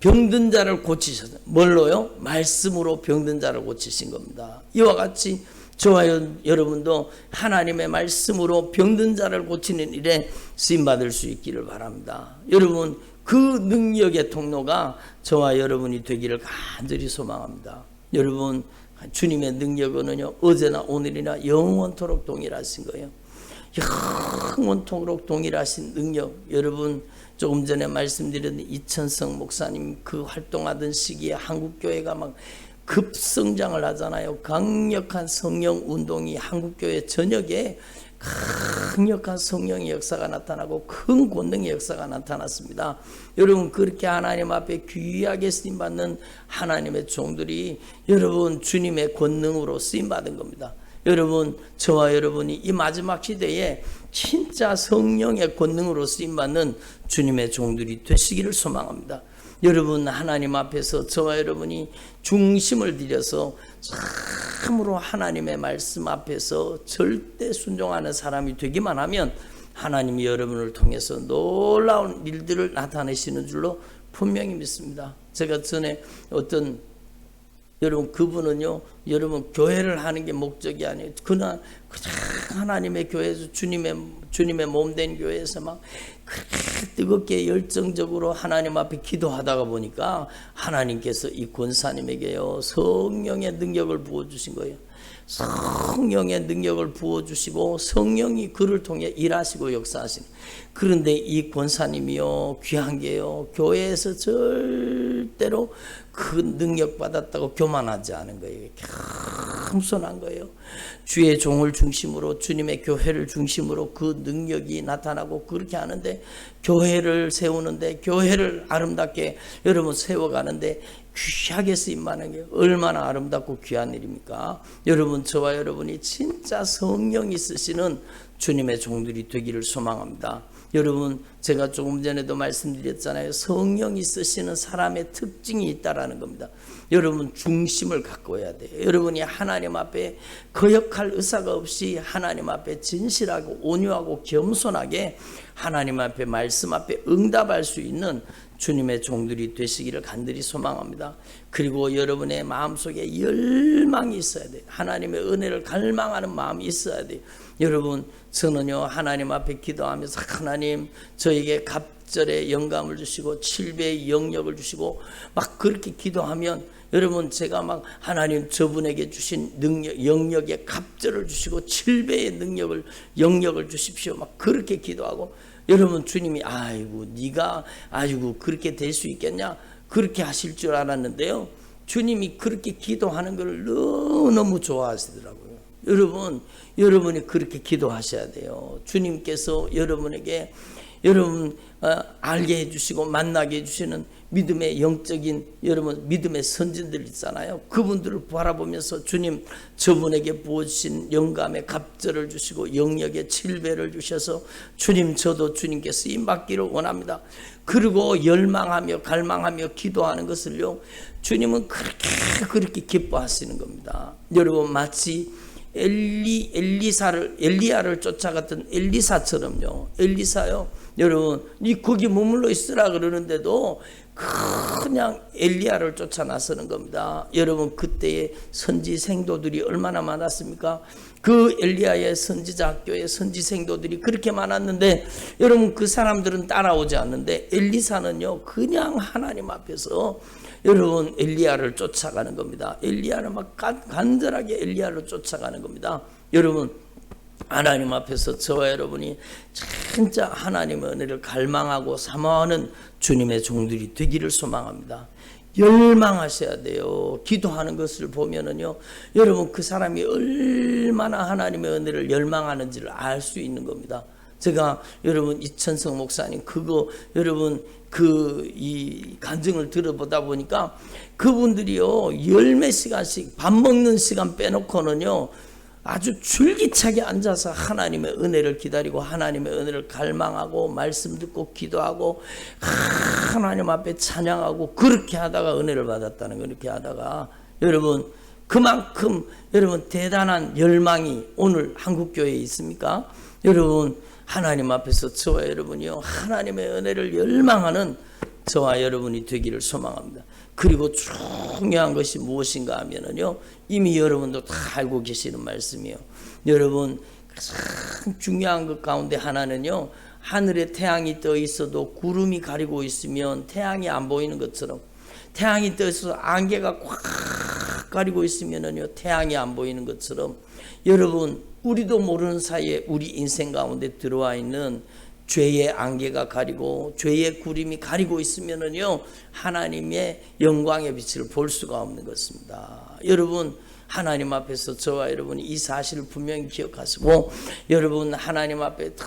병든 자를 고치셨어요. 뭘로요? 말씀으로 병든 자를 고치신 겁니다. 이와 같이 저와 여러분도 하나님의 말씀으로 병든 자를 고치는 일에 쓰임받을 수 있기를 바랍니다. 여러분, 그 능력의 통로가 저와 여러분이 되기를 간절히 소망합니다. 여러분, 주님의 능력은요 어제나 오늘이나 영원토록 동일하신 거예요. 영원토록 동일하신 능력. 여러분 조금 전에 말씀드린 이천성 목사님 그 활동하던 시기에 한국교회가 막 급성장을 하잖아요. 강력한 성령 운동이 한국교회 전역에 강력한 성령의 역사가 나타나고 큰 권능의 역사가 나타났습니다. 여러분 그렇게 하나님 앞에 귀하게 쓰임받는 하나님의 종들이 여러분 주님의 권능으로 쓰임받은 겁니다. 여러분 저와 여러분이 이 마지막 시대에 진짜 성령의 권능으로 쓰임받는 주님의 종들이 되시기를 소망합니다. 여러분 하나님 앞에서 저와 여러분이 중심을 들여서 참으로 하나님의 말씀 앞에서 절대 순종하는 사람이 되기만 하면 하나님이 여러분을 통해서 놀라운 일들을 나타내시는 줄로 분명히 믿습니다. 제가 전에 어떤 여러분 그분은요 여러분 교회를 하는 게 목적이 아니에요. 그냥 하나님의 교회에서 주님의 몸된 교회에서 막 뜨겁게 열정적으로 하나님 앞에 기도하다가 보니까 하나님께서 이 권사님에게요 성령의 능력을 부어주신 거예요. 성령의 능력을 부어주시고 성령이 그를 통해 일하시고 역사하시는. 그런데 이 권사님이요 귀한 게요 교회에서 절대로 그 능력 받았다고 교만하지 않은 거예요. 겸손한 거예요. 주의 종을 중심으로 주님의 교회를 중심으로 그 능력이 나타나고 그렇게 하는데 교회를 세우는데 교회를 아름답게 여러분 세워가는데 귀하게 쓰임받는 게 얼마나 아름답고 귀한 일입니까? 여러분 저와 여러분이 진짜 성령이 쓰시는 주님의 종들이 되기를 소망합니다. 여러분 제가 조금 전에도 말씀드렸잖아요. 성령이 쓰시는 사람의 특징이 있다라는 겁니다. 여러분 중심을 갖고 해야 돼요. 여러분이 하나님 앞에 거역할 의사가 없이 하나님 앞에 진실하고 온유하고 겸손하게 하나님 앞에 말씀 앞에 응답할 수 있는 주님의 종들이 되시기를 간절히 소망합니다. 그리고 여러분의 마음속에 열망이 있어야 돼요. 하나님의 은혜를 갈망하는 마음이 있어야 돼요. 여러분 저는요 하나님 앞에 기도하면서 하나님 저에게 갑절의 영감을 주시고 7배의 영역을 주시고 막 그렇게 기도하면 여러분 제가 막 하나님 저분에게 주신 능력 영역에 갑절을 주시고 7배의 영역을 주십시오 막 그렇게 기도하고 여러분 주님이 아이고 네가 아이고 그렇게 될 수 있겠냐 그렇게 하실 줄 알았는데요 주님이 그렇게 기도하는 걸 너무 좋아하시더라고요. 여러분이 그렇게 기도하셔야 돼요. 주님께서 여러분에게 여러분 알게 해주시고 만나게 해주시는 믿음의 영적인 여러분 믿음의 선진들 있잖아요. 그분들을 바라보면서 주님 저분에게 부어주신 영감의 갑절을 주시고 영역의 7배를 주셔서 주님 저도 주님께 쓰임받기를 원합니다. 그리고 열망하며 갈망하며 기도하는 것을요 주님은 그렇게 기뻐하시는 겁니다. 여러분 마치 엘리야를 쫓아갔던 엘리사처럼요. 엘리사요 여러분 거기 머물러 있으라 그러는데도 그냥 엘리야를 쫓아 나서는 겁니다. 여러분 그때의 선지 생도들이 얼마나 많았습니까? 그 엘리야의 선지자 학교의 선지 생도들이 그렇게 많았는데 여러분 그 사람들은 따라오지 않는데 엘리사는요 그냥 하나님 앞에서 여러분 엘리야를 쫓아가는 겁니다. 엘리야를 막 간절하게 엘리야를 쫓아가는 겁니다. 여러분 하나님 앞에서 저와 여러분이 진짜 하나님의 은혜를 갈망하고 사모하는 주님의 종들이 되기를 소망합니다. 열망하셔야 돼요. 기도하는 것을 보면은요 여러분 그 사람이 얼마나 하나님의 은혜를 열망하는지를 알 수 있는 겁니다. 제가 여러분 이천성 목사님 그거 여러분 이 간증을 들어보다 보니까 그분들이요 열몇 시간씩 밥 먹는 시간 빼놓고는요 아주 줄기차게 앉아서 하나님의 은혜를 기다리고 하나님의 은혜를 갈망하고 말씀 듣고 기도하고 하나님 앞에 찬양하고 그렇게 하다가 은혜를 받았다는 거. 이렇게 하다가 여러분 그만큼 여러분 대단한 열망이 오늘 한국교회에 있습니까? 여러분 하나님 앞에서 저와 여러분이요 하나님의 은혜를 열망하는 저와 여러분이 되기를 소망합니다. 그리고 중요한 것이 무엇인가 하면은요 이미 여러분도 다 알고 계시는 말씀이에요. 여러분 가장 중요한 것 가운데 하나는요 하늘에 태양이 떠 있어도 구름이 가리고 있으면 태양이 안 보이는 것처럼 태양이 떠 있어서 안개가 꽉 가리고 있으면은요 태양이 안 보이는 것처럼 여러분 우리도 모르는 사이에 우리 인생 가운데 들어와 있는 죄의 안개가 가리고 죄의 구름이 가리고 있으면은요 하나님의 영광의 빛을 볼 수가 없는 것입니다. 여러분 하나님 앞에서 저와 여러분이 이 사실을 분명히 기억하시고 여러분 하나님 앞에 더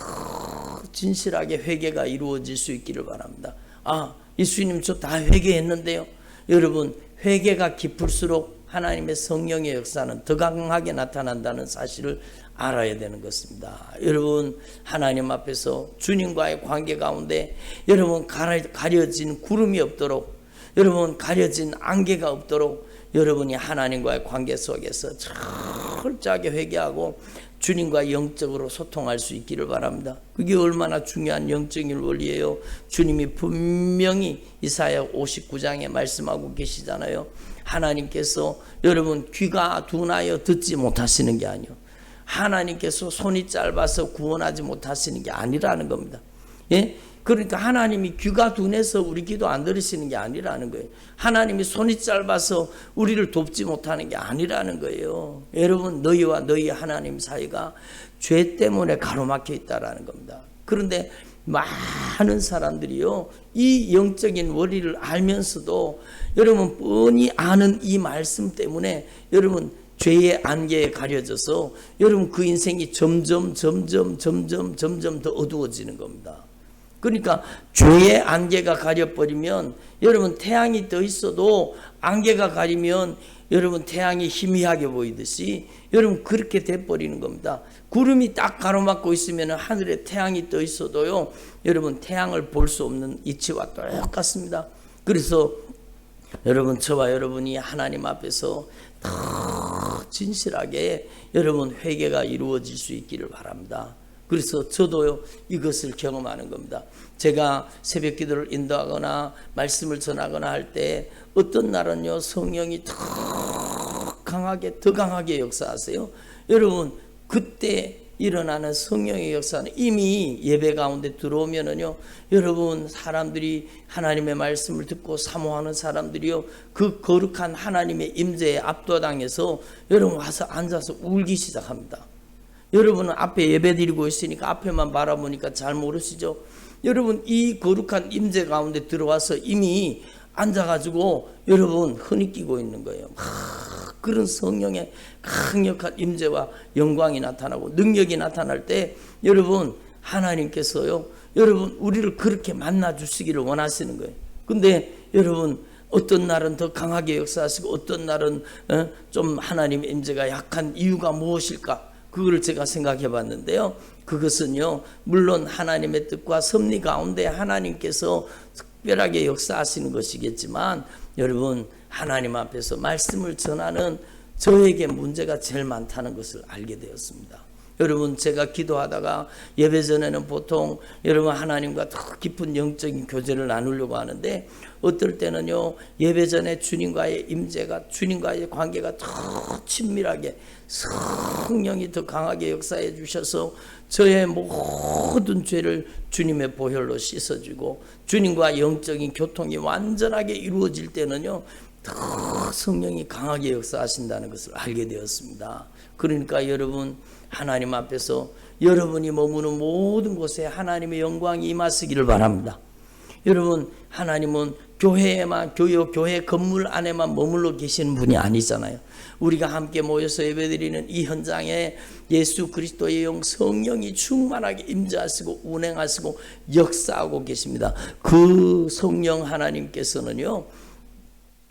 진실하게 회개가 이루어질 수 있기를 바랍니다. 아, 예수님 저 다 회개했는데요. 여러분 회개가 깊을수록 하나님의 성령의 역사는 더 강하게 나타난다는 사실을 알아야 되는 것입니다. 여러분 하나님 앞에서 주님과의 관계 가운데 여러분 가려진 구름이 없도록 여러분 가려진 안개가 없도록 여러분이 하나님과의 관계 속에서 철저하게 회개하고 주님과 영적으로 소통할 수 있기를 바랍니다. 그게 얼마나 중요한 영적인 원리예요. 주님이 분명히 이사야 59장에 말씀하고 계시잖아요. 하나님께서 여러분 귀가 둔하여 듣지 못하시는 게 아니요 하나님께서 손이 짧아서 구원하지 못하시는 게 아니라는 겁니다. 예? 그러니까 하나님이 귀가 둔해서 우리 기도 안 들으시는 게 아니라는 거예요. 하나님이 손이 짧아서 우리를 돕지 못하는 게 아니라는 거예요. 여러분 너희와 너희 하나님 사이가 죄 때문에 가로막혀 있다라는 겁니다. 그런데 많은 사람들이요 이 영적인 원리를 알면서도 여러분 뻔히 아는 이 말씀 때문에 여러분 죄의 안개에 가려져서 여러분 그 인생이 점점 더 어두워지는 겁니다. 그러니까 죄의 안개가 가려버리면 여러분 태양이 떠 있어도 안개가 가리면 여러분 태양이 희미하게 보이듯이 여러분 그렇게 돼버리는 겁니다. 구름이 딱 가로막고 있으면 하늘에 태양이 떠 있어도요 여러분 태양을 볼 수 없는 이치와 똑같습니다. 그래서 여러분 저와 여러분이 하나님 앞에서 더 진실하게 여러분 회개가 이루어질 수 있기를 바랍니다. 그래서 저도요 이것을 경험하는 겁니다. 제가 새벽 기도를 인도하거나 말씀을 전하거나 할 때 어떤 날은요 성령이 더 강하게 역사하세요. 여러분 그때 일어나는 성령의 역사는 이미 예배 가운데 들어오면은요 여러분 사람들이 하나님의 말씀을 듣고 사모하는 사람들이요 그 거룩한 하나님의 임재에 압도당해서 여러분 와서 앉아서 울기 시작합니다. 여러분은 앞에 예배 드리고 있으니까 앞에만 바라보니까 잘 모르시죠? 여러분 이 거룩한 임재 가운데 들어와서 이미 앉아가지고 여러분 흐느끼고 있는 거예요. 그런 성령의 강력한 임재와 영광이 나타나고 능력이 나타날 때 여러분 하나님께서요 여러분 우리를 그렇게 만나 주시기를 원하시는 거예요. 근데 여러분 어떤 날은 더 강하게 역사하시고 어떤 날은 좀 하나님의 임재가 약한 이유가 무엇일까? 그걸 제가 생각해 봤는데요. 그것은요 물론 하나님의 뜻과 섭리 가운데 하나님께서 특별하게 역사하시는 것이겠지만 여러분 하나님 앞에서 말씀을 전하는 저에게 문제가 제일 많다는 것을 알게 되었습니다. 여러분 제가 기도하다가 예배 전에는 보통 여러분 하나님과 더 깊은 영적인 교제를 나누려고 하는데 어떨 때는요 예배 전에 주님과의 임재가 주님과의 관계가 더 친밀하게 성령이 더 강하게 역사해 주셔서 저의 모든 죄를 주님의 보혈로 씻어주고 주님과 영적인 교통이 완전하게 이루어질 때는요 더 성령이 강하게 역사하신다는 것을 알게 되었습니다. 그러니까 여러분 하나님 앞에서 여러분이 머무는 모든 곳에 하나님의 영광이 임하시기를 바랍니다. 여러분 하나님은 교회에만 교회 건물 안에만 머물러 계시는 분이 아니잖아요. 우리가 함께 모여서 예배드리는 이 현장에 예수 그리스도의 영 성령이 충만하게 임재하시고 운행하시고 역사하고 계십니다. 그 성령 하나님께서는요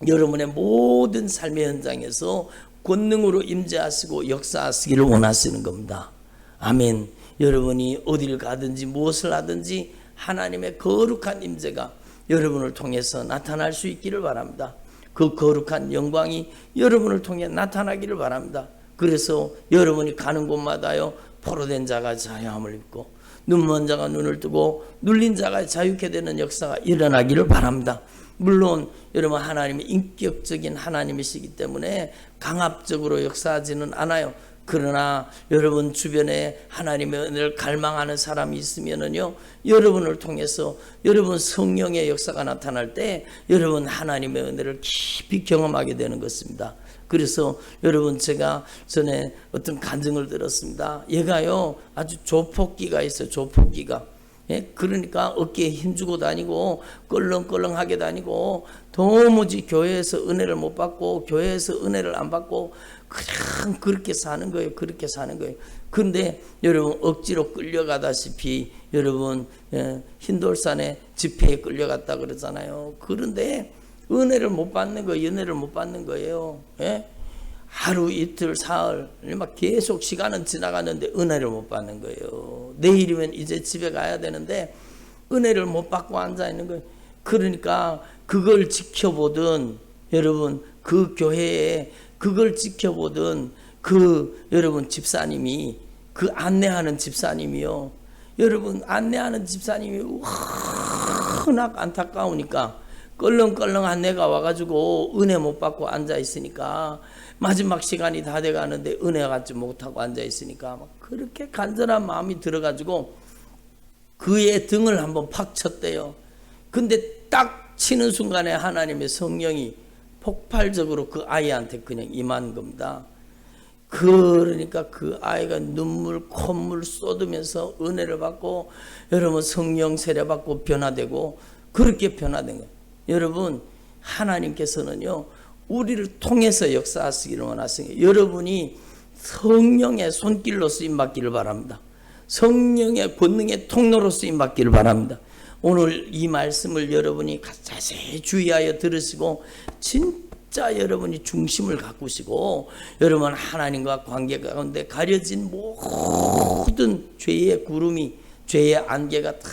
여러분의 모든 삶의 현장에서 권능으로 임재하시고 역사하시기를 원하시는 겁니다. 아멘. 여러분이 어디를 가든지 무엇을 하든지 하나님의 거룩한 임재가 여러분을 통해서 나타날 수 있기를 바랍니다. 그 거룩한 영광이 여러분을 통해 나타나기를 바랍니다. 그래서 여러분이 가는 곳마다요 포로된 자가 자유함을 입고 눈먼 자가 눈을 뜨고 눌린 자가 자유케 되는 역사가 일어나기를 바랍니다. 물론 여러분 하나님이 인격적인 하나님이시기 때문에 강압적으로 역사하지는 않아요. 그러나 여러분 주변에 하나님의 은혜를 갈망하는 사람이 있으면은요, 여러분을 통해서 여러분 성령의 역사가 나타날 때 여러분 하나님의 은혜를 깊이 경험하게 되는 것입니다. 그래서 여러분 제가 전에 어떤 간증을 들었습니다. 얘가요 아주 조폭기가 있어요. 조폭기가. 예? 그러니까 어깨에 힘주고 다니고 껄렁껄렁하게 다니고 도무지 교회에서 은혜를 못 받고 교회에서 은혜를 안 받고 그냥 그렇게 사는 거예요. 그렇게 사는 거예요. 그런데 여러분 억지로 끌려가다시피 여러분 흰돌산에 집회에 끌려갔다 그러잖아요. 그런데 은혜를 못 받는 거예요. 은혜를 못 받는 거예요. 예? 하루 이틀 사흘 막 계속 시간은 지나갔는데 은혜를 못 받는 거예요. 내일이면 이제 집에 가야 되는데 은혜를 못 받고 앉아 있는 거예요. 그러니까 그걸 지켜보던 여러분 그 교회에 그걸 지켜보던 그 여러분 집사님이 그 안내하는 집사님이요. 여러분 안내하는 집사님이 워낙 안타까우니까 껄렁껄렁한 내가 와가지고 은혜 못 받고 앉아 있으니까 마지막 시간이 다 돼가는데 은혜 갖지 못하고 앉아 있으니까 막 그렇게 간절한 마음이 들어가지고 그의 등을 한번 팍 쳤대요. 근데 딱 치는 순간에 하나님의 성령이 폭발적으로 그 아이한테 그냥 임한 겁니다. 그러니까 그 아이가 눈물 콧물 쏟으면서 은혜를 받고 여러분 성령 세례 받고 변화되고 그렇게 변화된 거예요. 여러분 하나님께서는요 우리를 통해서 역사하시기를 원하시는 여러분이 성령의 손길로 쓰임받기를 바랍니다. 성령의 권능의 통로로 쓰임받기를 바랍니다. 오늘 이 말씀을 여러분이 자세히 주의하여 들으시고 진짜 여러분이 중심을 가꾸시고 여러분 하나님과 관계 가운데 가려진 모든 죄의 구름이 죄의 안개가 다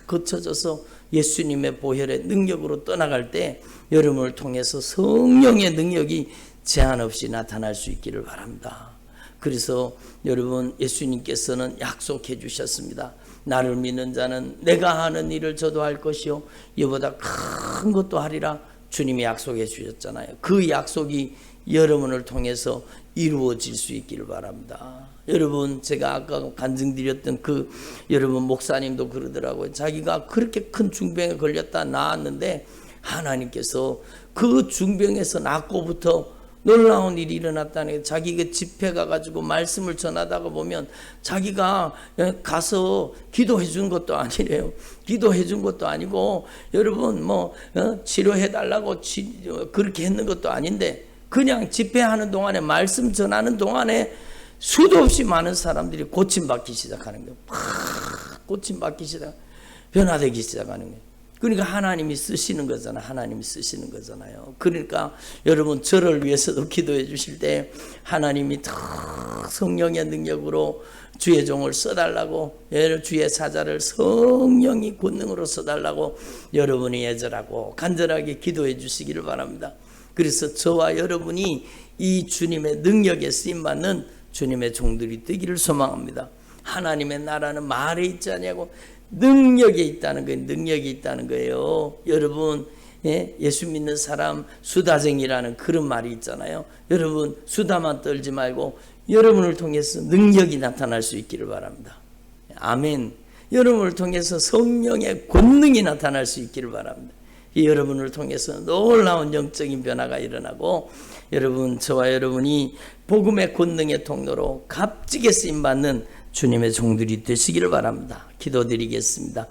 거쳐져서 예수님의 보혈의 능력으로 떠나갈 때 여러분을 통해서 성령의 능력이 제한 없이 나타날 수 있기를 바랍니다. 그래서 여러분 예수님께서는 약속해 주셨습니다. 나를 믿는 자는 내가 하는 일을 저도 할 것이요 이보다 큰 것도 하리라 주님이 약속해 주셨잖아요. 그 약속이 여러분을 통해서 이루어질 수 있기를 바랍니다. 여러분 제가 아까 간증드렸던 그 여러분 목사님도 그러더라고요. 자기가 그렇게 큰 중병에 걸렸다 나았는데 하나님께서 그 중병에서 낫고부터 놀라운 일이 일어났다는 게 자기가 집회 가가지고 말씀을 전하다가 보면 자기가 가서 기도해 준 것도 아니래요. 기도해 준 것도 아니고 여러분 뭐 치료해 달라고 그렇게 했는 것도 아닌데 그냥 집회하는 동안에 말씀 전하는 동안에 수도 없이 많은 사람들이 고침받기 시작하는 거예요. 고침받기 시작, 변화되기 시작하는 거예요. 그러니까 하나님이 쓰시는 거잖아요. 하나님이 쓰시는 거잖아요. 그러니까 여러분 저를 위해서도 기도해 주실 때 하나님이 더 성령의 능력으로 주의 종을 써달라고 주의 사자를 성령이 권능으로 써달라고 여러분이 애절하고 간절하게 기도해 주시기를 바랍니다. 그래서 저와 여러분이 이 주님의 능력에 쓰임받는 주님의 종들이 되기를 소망합니다. 하나님의 나라는 말에 있지 않냐고 능력이 있다는 거예요. 능력이 있다는 거예요. 여러분 예수 믿는 사람 수다쟁이라는 그런 말이 있잖아요. 여러분 수다만 떨지 말고 여러분을 통해서 능력이 나타날 수 있기를 바랍니다. 아멘. 여러분을 통해서 성령의 권능이 나타날 수 있기를 바랍니다. 여러분을 통해서 놀라운 영적인 변화가 일어나고 여러분 저와 여러분이 복음의 권능의 통로로 값지게 쓰임받는 주님의 종들이 되시기를 바랍니다. 기도드리겠습니다.